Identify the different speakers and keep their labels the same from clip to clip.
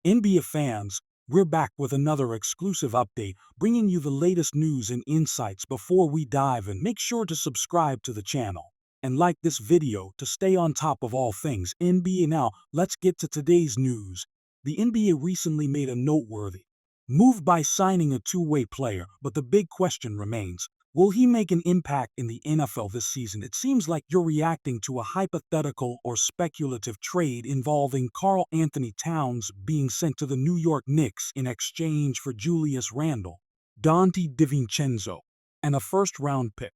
Speaker 1: NBA fans, we're back with another exclusive update, bringing you the latest news and insights. Before we dive in, make sure to subscribe to the channel and like this video to stay on top of all things NBA. Now, let's get to today's news. The NBA recently made a noteworthy move by signing a two-way player, but the big question remains, will he make an impact in the NFL this season? It seems like you're reacting to a hypothetical or speculative trade involving Karl Anthony Towns being sent to the New York Knicks in exchange for Julius Randle, Dante DiVincenzo, and a first-round pick.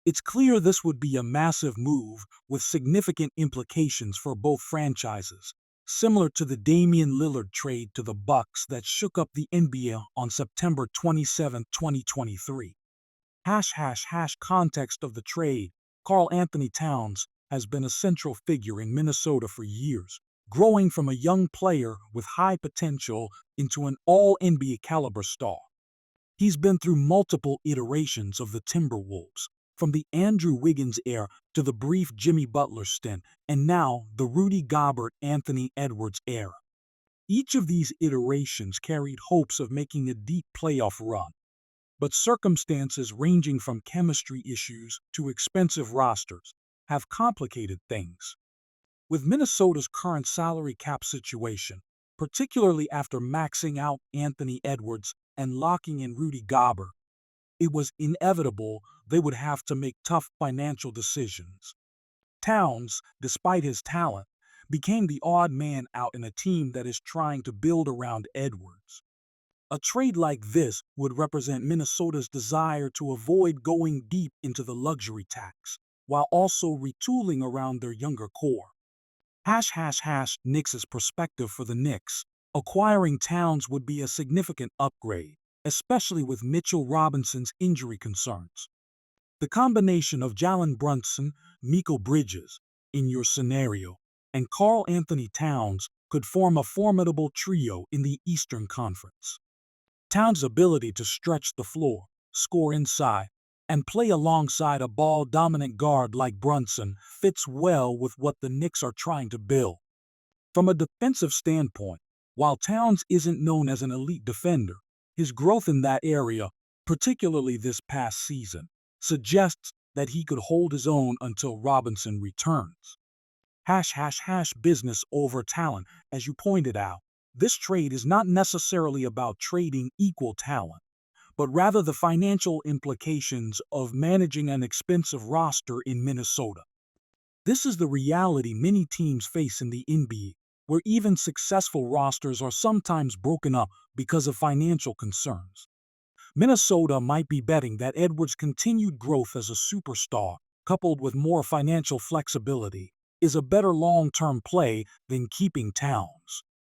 Speaker 1: It's clear this would be a massive move with significant implications for both franchises, similar to the Damian Lillard trade to the Bucks that shook up the NBA on September 27, 2023. Context of the trade. Karl Anthony Towns has been a central figure in Minnesota for years, growing from a young player with high potential into an all-NBA caliber star. He's been through multiple iterations of the Timberwolves, from the Andrew Wiggins era to the brief Jimmy Butler stint, and now the Rudy Gobert-Anthony Edwards era. Each of these iterations carried hopes of making a deep playoff run, but circumstances ranging from chemistry issues to expensive rosters have complicated things. With Minnesota's current salary cap situation, particularly after maxing out Anthony Edwards and locking in Rudy Gobert, it was inevitable they would have to make tough financial decisions. Towns, despite his talent, became the odd man out in a team that is trying to build around Edwards. A trade like this would represent Minnesota's desire to avoid going deep into the luxury tax, while also retooling around their younger core. Knicks' perspective for the Knicks. Acquiring Towns would be a significant upgrade, especially with Mitchell Robinson's injury concerns. The combination of Jalen Brunson, Mikal Bridges, in your scenario, and Karl Anthony Towns could form a formidable trio in the Eastern Conference. Towns' ability to stretch the floor, score inside, and play alongside a ball-dominant guard like Brunson fits well with what the Knicks are trying to build. From a defensive standpoint, while Towns isn't known as an elite defender, his growth in that area, particularly this past season, suggests that he could hold his own until Robinson returns. Business over talent. As you pointed out, this trade is not necessarily about trading equal talent, but rather the financial implications of managing an expensive roster in Minnesota. This is the reality many teams face in the NBA, where even successful rosters are sometimes broken up because of financial concerns. Minnesota might be betting that Edwards' continued growth as a superstar, coupled with more financial flexibility, is a better long-term play than keeping Towns.